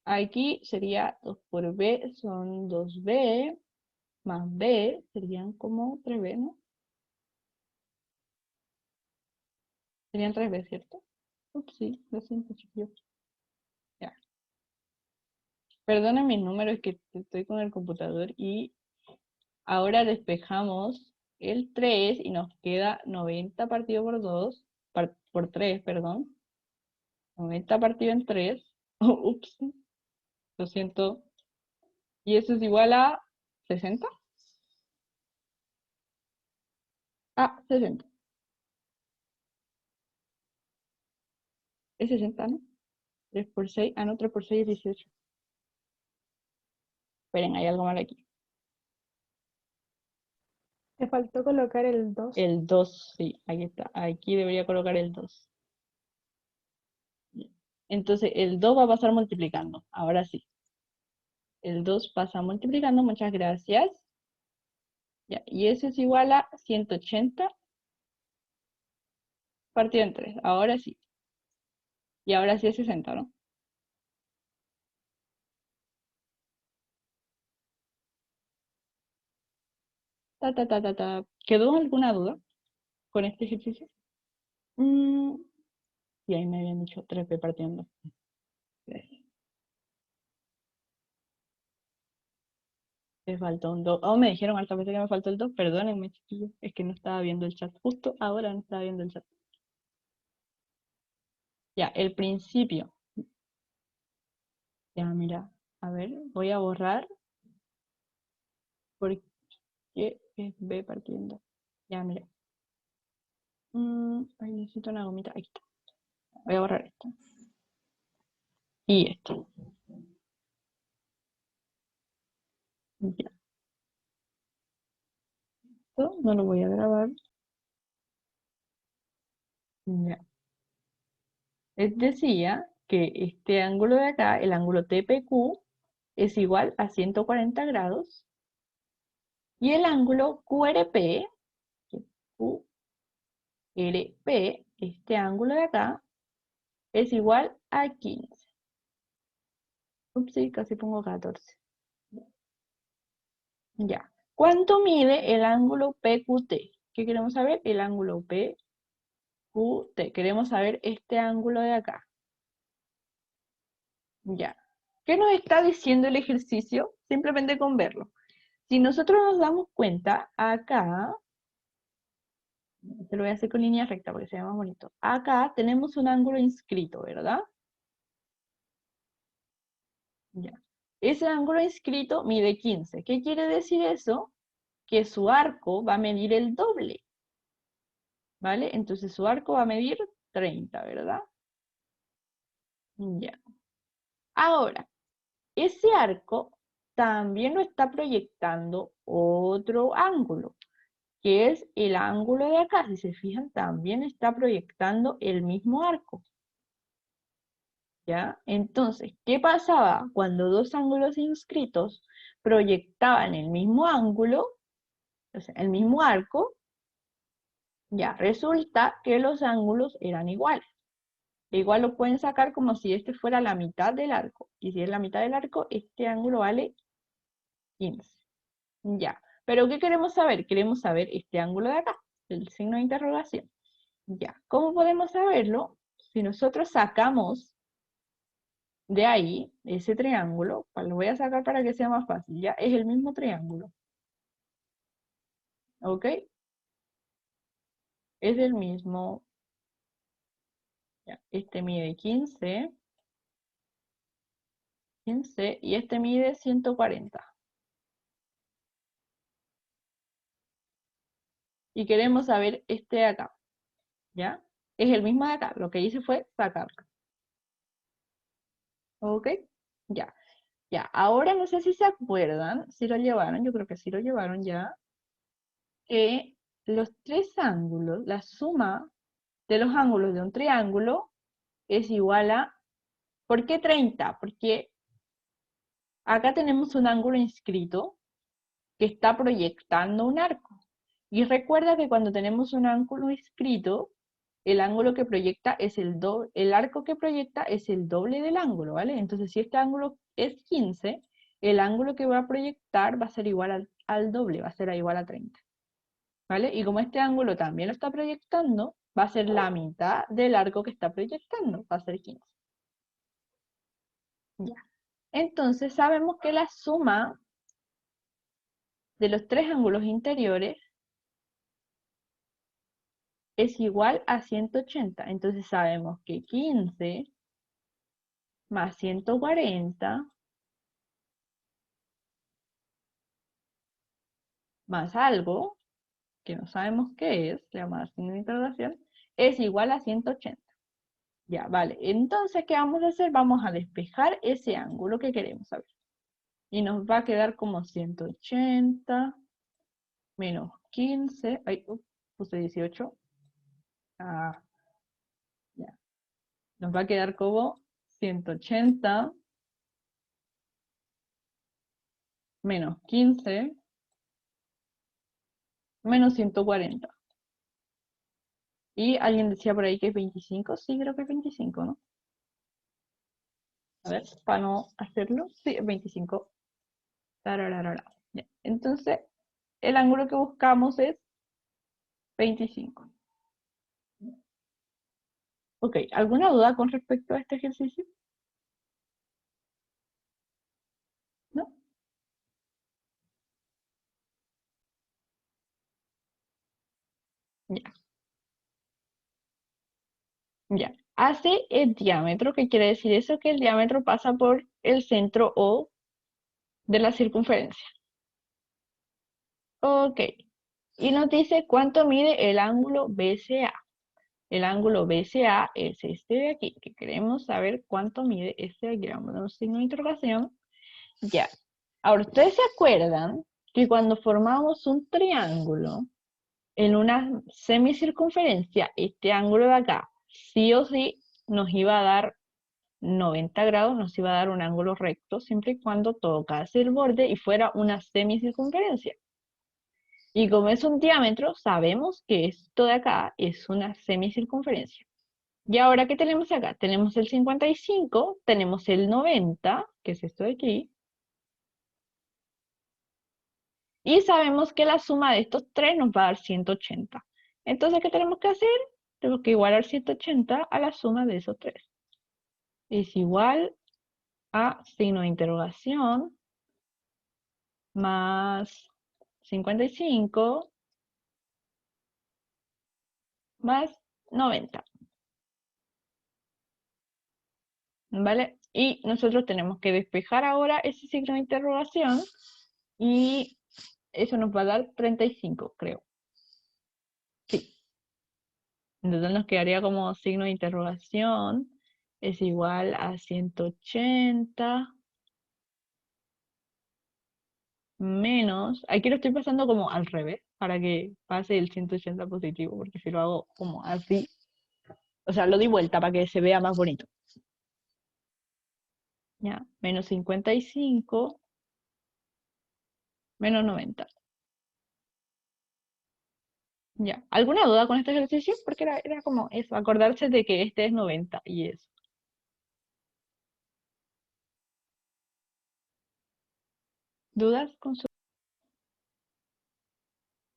Aquí sería 2 por B, son 2B, más B, serían como 3B, ¿no? Serían 3B, ¿cierto? Ups, sí, lo siento, chiquillos. Ya. Perdonen mis números, es que estoy con el computador y ahora despejamos el 3 y nos queda 90 partido por 2, por 3, perdón. 90 partido en 3. Ups, lo siento. Y eso es igual a 60. Ah, 60. Es 60, ¿no? 3 por 6. Ah, no, 3 por 6 es 18. Esperen, hay algo mal aquí. Te faltó colocar el 2. El 2, sí, ahí está. Aquí debería colocar el 2. Entonces, el 2 va a pasar multiplicando. Ahora sí. El 2 pasa multiplicando, muchas gracias. Ya, y eso es igual a 180 partido en 3. Ahora sí. Y ahora sí es 60, ¿no? ¿Quedó alguna duda con este ejercicio? Sí, ahí me habían dicho 3p partiendo. Gracias. Me faltó un 2. Oh, me dijeron hartas veces que me faltó el 2. Perdónenme, chiquillos. Es que no estaba viendo el chat. Justo ahora no estaba viendo el chat. Ya, el principio. Ya, mira. A ver, voy a borrar. Porque es b partiendo. Ya, mira. Ay, necesito una gomita. Aquí está. Voy a borrar esto. Y esto. Ya. Esto no lo voy a grabar. Ya. Les decía que este ángulo de acá, el ángulo TPQ, es igual a 140 grados. Y el ángulo QRP, este ángulo de acá, es igual a 15. Ups, sí, casi pongo 14. Ya. ¿Cuánto mide el ángulo PQT? ¿Qué queremos saber? El ángulo PQT. Queremos saber este ángulo de acá. Ya. ¿Qué nos está diciendo el ejercicio? Simplemente con verlo. Si nosotros nos damos cuenta, acá, te lo voy a hacer con línea recta porque se ve más bonito. Acá tenemos un ángulo inscrito, ¿verdad? Ya. Ese ángulo inscrito mide 15. ¿Qué quiere decir eso? Que su arco va a medir el doble, ¿vale? Entonces su arco va a medir 30, ¿verdad? Ya. Ahora, ese arco también lo está proyectando otro ángulo, que es el ángulo de acá. Si se fijan, también está proyectando el mismo arco. ¿Ya? Entonces, ¿qué pasaba cuando dos ángulos inscritos proyectaban el mismo ángulo, o sea, el mismo arco? Ya, resulta que los ángulos eran iguales. Igual lo pueden sacar como si este fuera la mitad del arco. Y si es la mitad del arco, este ángulo vale 15. Ya. Pero ¿qué queremos saber? Queremos saber este ángulo de acá, el signo de interrogación. Ya. ¿Cómo podemos saberlo? Si nosotros sacamos de ahí ese triángulo, pues lo voy a sacar para que sea más fácil. Ya es el mismo triángulo. ¿Ok? Es el mismo. Ya. Este mide 15 y este mide 140. Y queremos saber este de acá, ¿ya? Es el mismo de acá, lo que hice fue sacarlo. ¿Ok? Ya, ya. Ahora no sé si se acuerdan, si lo llevaron, yo creo que sí lo llevaron ya, que los tres ángulos, la suma de los ángulos de un triángulo es igual a... ¿Por qué 30? Porque acá tenemos un ángulo inscrito que está proyectando un arco. Y recuerda que cuando tenemos un ángulo inscrito, el ángulo que proyecta es el arco que proyecta es el doble del ángulo, ¿vale? Entonces, si este ángulo es 15, el ángulo que va a proyectar va a ser igual al doble, va a ser igual a 30, ¿vale? Y como este ángulo también lo está proyectando, va a ser la mitad del arco que está proyectando, va a ser 15. Ya. Entonces, sabemos que la suma de los tres ángulos interiores es igual a 180. Entonces sabemos que 15 más 140 más algo, que no sabemos qué es, le vamos a dar signo de interrogación, es igual a 180. Ya, vale. Entonces, ¿qué vamos a hacer? Vamos a despejar ese ángulo que queremos saber. Y nos va a quedar como 180 menos 15. Ay, puse 18. Ah, ya. Nos va a quedar como 180 menos 15 menos 140. Y alguien decía por ahí que es 25. Sí, creo que es 25, ¿no? A ver, para no hacerlo. Sí, es 25. Tararara. Ya. Entonces, el ángulo que buscamos es 25. Ok, ¿alguna duda con respecto a este ejercicio? ¿No? Ya. Ya. Hace el diámetro, ¿qué quiere decir eso? Que el diámetro pasa por el centro O de la circunferencia. Ok. Y nos dice cuánto mide el ángulo BCA. El ángulo BCA es este de aquí, que queremos saber cuánto mide este de aquí. Vamos a dar un signo de interrogación. Ya. Ahora, ¿ustedes se acuerdan que cuando formamos un triángulo en una semicircunferencia, este ángulo de acá, sí o sí, nos iba a dar 90 grados, nos iba a dar un ángulo recto, siempre y cuando tocase el borde y fuera una semicircunferencia? Y como es un diámetro, sabemos que esto de acá es una semicircunferencia. Y ahora, ¿qué tenemos acá? Tenemos el 55, tenemos el 90, que es esto de aquí, y sabemos que la suma de estos tres nos va a dar 180. Entonces, ¿qué tenemos que hacer? Tenemos que igualar 180 a la suma de esos tres. Es igual a signo de interrogación más 55 más 90. ¿Vale? Y nosotros tenemos que despejar ahora ese signo de interrogación y eso nos va a dar 35, creo. Sí. Entonces nos quedaría como signo de interrogación es igual a 180 menos, aquí lo estoy pasando como al revés, para que pase el 180 positivo, porque si lo hago como así, o sea, lo di vuelta para que se vea más bonito. Ya, menos 55, menos 90. Ya, ¿alguna duda con este ejercicio? Porque era como eso, acordarse de que este es 90 y eso. ¿Dudas con su...?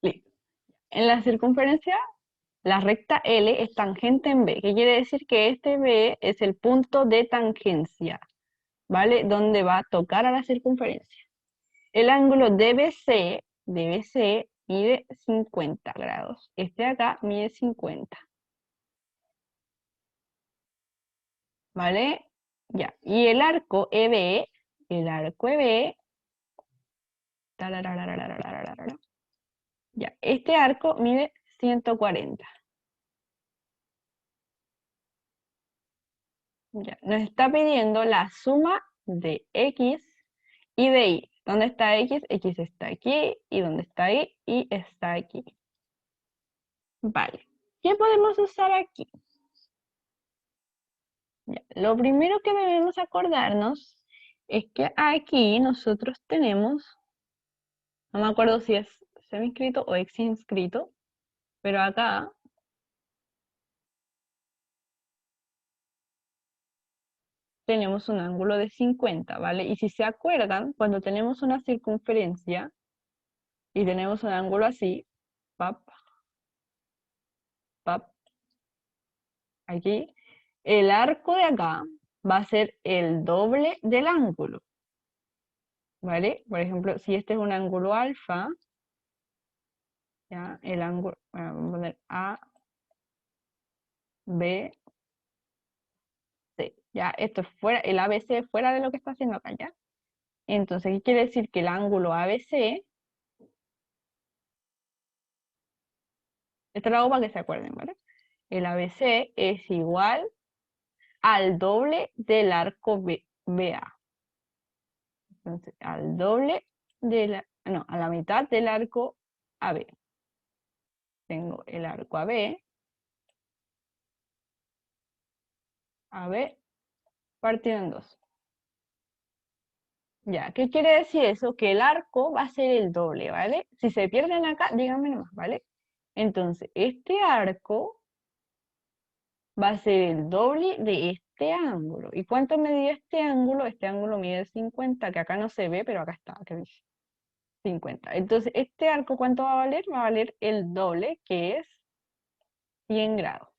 Listo. En la circunferencia, la recta L es tangente en B. ¿Qué quiere decir? Que este B es el punto de tangencia, ¿vale? Donde va a tocar a la circunferencia. El ángulo DBC mide 50 grados. Este de acá mide 50. ¿Vale? Ya. Y el arco EB, tarararararararara, ya, este arco mide 140. Ya, nos está pidiendo la suma de X y de Y. ¿Dónde está X? X está aquí. ¿Y dónde está Y? Y está aquí. Vale. ¿Qué podemos usar aquí? Ya, lo primero que debemos acordarnos es que aquí nosotros tenemos, no me acuerdo si es semi-inscrito o ex-inscrito, pero acá tenemos un ángulo de 50, ¿vale? Y si se acuerdan, cuando tenemos una circunferencia y tenemos un ángulo así, pap, pap, aquí, el arco de acá va a ser el doble del ángulo, ¿vale? Por ejemplo, si este es un ángulo alfa, ya, el ángulo, vamos a poner A, B, C, ya, esto es fuera, el ABC es fuera de lo que está haciendo acá, ¿ya? Entonces, ¿qué quiere decir? Que el ángulo ABC, esto lo hago para que se acuerden, ¿vale? El ABC es igual al doble del arco BA. Entonces, al doble no, a la mitad del arco AB. Tengo el arco AB partido en dos. Ya, ¿qué quiere decir eso? Que el arco va a ser el doble, ¿vale? Si se pierden acá, díganme nomás, ¿vale? Entonces, este arco va a ser el doble de este ángulo. ¿Y cuánto mide este ángulo? Este ángulo mide 50, que acá no se ve, pero acá está, que dice 50. Entonces, este arco, ¿cuánto va a valer? Va a valer el doble, que es 100 grados.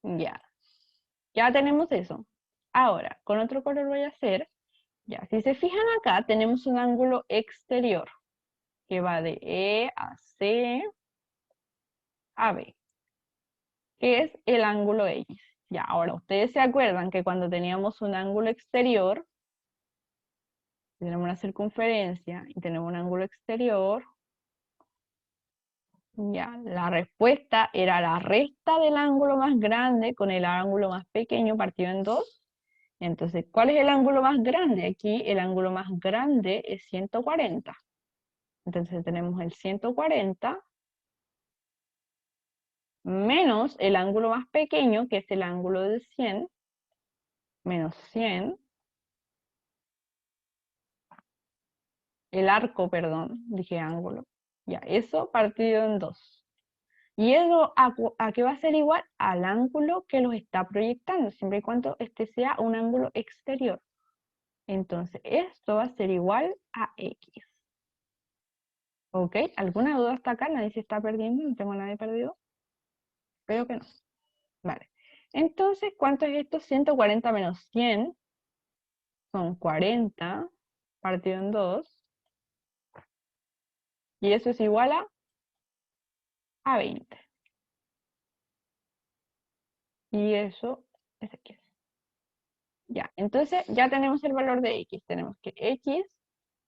Ya, ya tenemos eso. Ahora, con otro color voy a hacer, ya, si se fijan acá, tenemos un ángulo exterior, que va de E a C a B, que es el ángulo X. Ya, ahora, ustedes se acuerdan que cuando teníamos un ángulo exterior, tenemos una circunferencia y tenemos un ángulo exterior, ya, la respuesta era la resta del ángulo más grande con el ángulo más pequeño partido en dos. Entonces, ¿cuál es el ángulo más grande? Aquí el ángulo más grande es 140. Entonces tenemos el 140 menos el ángulo más pequeño, que es el ángulo del 100, menos 100, el arco, perdón, dije ángulo. Ya, eso partido en dos. Y eso, ¿a qué va a ser igual? Al ángulo que los está proyectando, siempre y cuando este sea un ángulo exterior. Entonces, esto va a ser igual a X. ¿Ok? ¿Alguna duda hasta acá? ¿Nadie se está perdiendo? ¿No tengo a nadie perdido? Espero que no. Vale. Entonces, ¿cuánto es esto? 140 menos 100 son 40 partido en 2. Y eso es igual a 20. Y eso es X. Ya, entonces ya tenemos el valor de x. Tenemos que x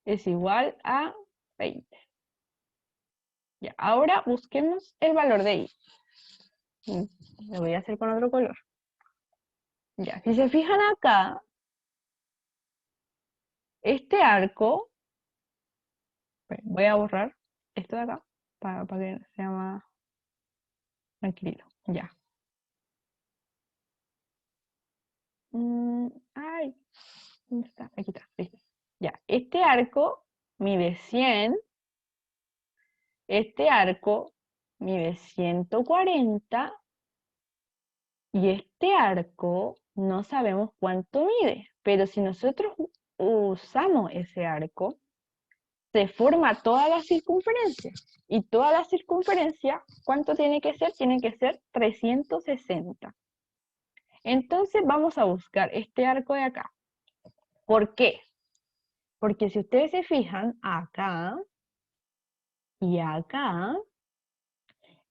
es igual a 20. Ya, ahora busquemos el valor de y. Lo voy a hacer con otro color. Ya, si se fijan acá, este arco, voy a borrar esto de acá para que sea más tranquilo. Ya. Ay, ¿dónde está? Aquí está, listo. Ya, este arco mide 100, este arco mide 140 y este arco no sabemos cuánto mide, pero si nosotros usamos ese arco, se forma toda la circunferencia. Y toda la circunferencia, ¿cuánto tiene que ser? Tiene que ser 360. Entonces vamos a buscar este arco de acá. ¿Por qué? Porque si ustedes se fijan, acá y acá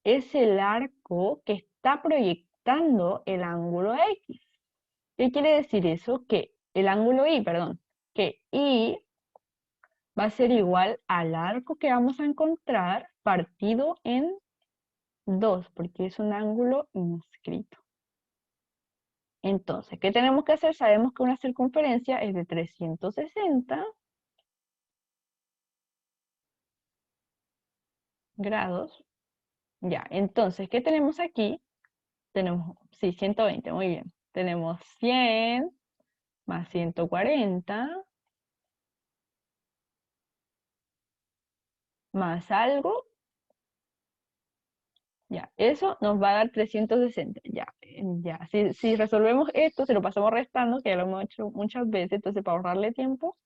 es el arco que está proyectando el ángulo X. ¿Qué quiere decir eso? Que el ángulo Y, perdón, que Y va a ser igual al arco que vamos a encontrar partido en 2, porque es un ángulo inscrito. Entonces, ¿qué tenemos que hacer? Sabemos que una circunferencia es de 360 grados. Ya, entonces, ¿qué tenemos aquí? Tenemos, sí, 120, muy bien. Tenemos 100 más 140 más algo. Ya, eso nos va a dar 360. Ya, ya. Si resolvemos esto, se lo pasamos restando, que ya lo hemos hecho muchas veces, entonces para ahorrarle tiempo,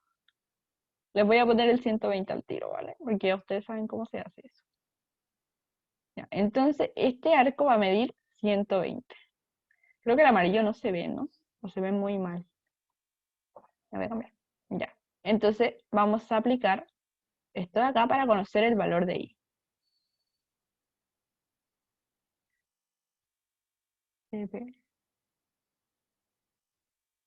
les voy a poner el 120 al tiro, ¿vale? Porque ya ustedes saben cómo se hace eso. Ya, entonces, este arco va a medir 120. Creo que el amarillo no se ve, ¿no? O se ve muy mal. A ver, cambiar. Ya. Entonces, vamos a aplicar esto de acá para conocer el valor de I.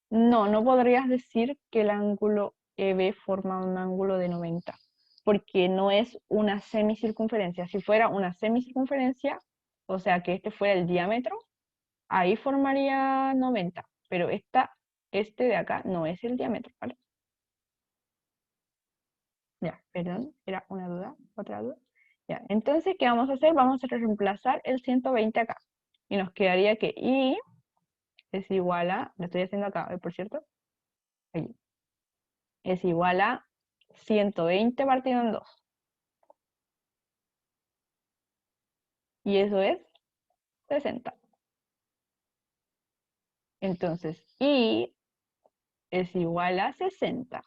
No, no podrías decir que el ángulo EB forma un ángulo de 90, porque no es una semicircunferencia. Si fuera una semicircunferencia, o sea que este fuera el diámetro, ahí formaría 90, pero este de acá no es el diámetro, ¿vale? Ya, perdón, era una duda, otra duda. Ya, entonces, ¿qué vamos a hacer? Vamos a reemplazar el 120 acá. Y nos quedaría que I es igual a, lo estoy haciendo acá, por cierto, ahí, es igual a 120 partido en 2. Y eso es 60. Entonces, I es igual a 60.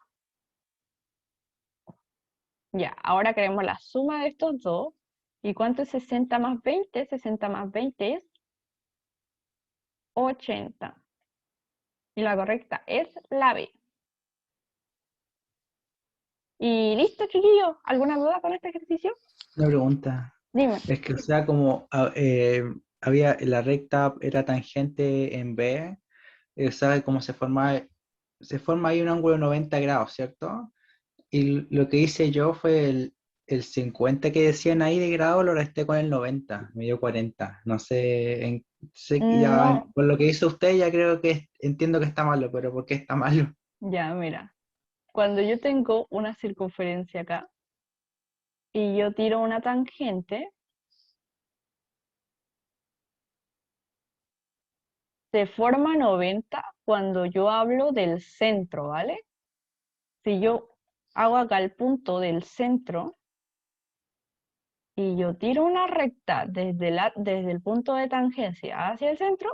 Ya, ahora queremos la suma de estos dos. ¿Y cuánto es 60 más 20? 60 más 20 es 80. Y la correcta es la B. Y listo, chiquillos. ¿Alguna duda con este ejercicio? Una pregunta. Dime. Es que, o sea, como había la recta era tangente en B, ¿sabe cómo se forma? Se forma ahí un ángulo de 90 grados, ¿cierto? Y lo que hice yo fue el 50 que decían ahí de grado, lo resté con el 90, me dio 40. No sé, ya No, por lo que hizo usted ya creo que entiendo que está malo, pero ¿por qué está malo? ya, mira. Cuando yo tengo una circunferencia acá y yo tiro una tangente, se forma 90 cuando yo hablo del centro, ¿vale? Si yo hago acá el punto del centro y yo tiro una recta desde el punto de tangencia hacia el centro,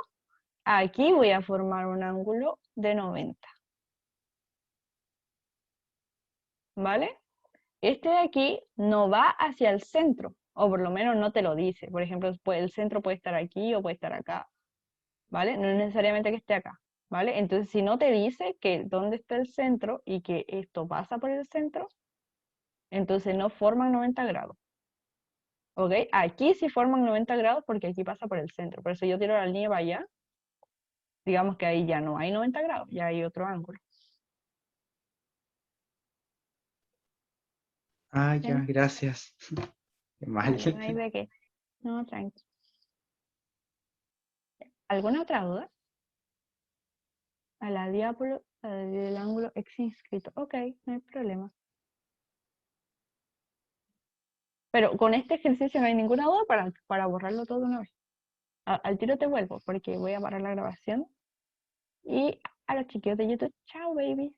aquí voy a formar un ángulo de 90, ¿vale? Este de aquí no va hacia el centro, o por lo menos no te lo dice. Por ejemplo, el centro puede estar aquí o puede estar acá, ¿vale? No es necesariamente que esté acá, ¿vale? Entonces, si no te dice que dónde está el centro y que esto pasa por el centro, entonces no forman 90 grados, ¿ok? Aquí sí forman 90 grados porque aquí pasa por el centro, por eso yo tiro la línea para allá digamos que ahí ya no hay 90 grados, ya hay otro ángulo. Ah, ya, ¿Entiendes? gracias. Qué mal. Vale, no hay de qué. No, tranqui. ¿Alguna otra duda? A la diápolo del ángulo x inscrito. Ok, no hay problema. Pero con este ejercicio no hay ninguna duda para borrarlo todo de una vez. Al tiro te vuelvo porque voy a parar la grabación. Y a los chiquillos de YouTube, chao, baby.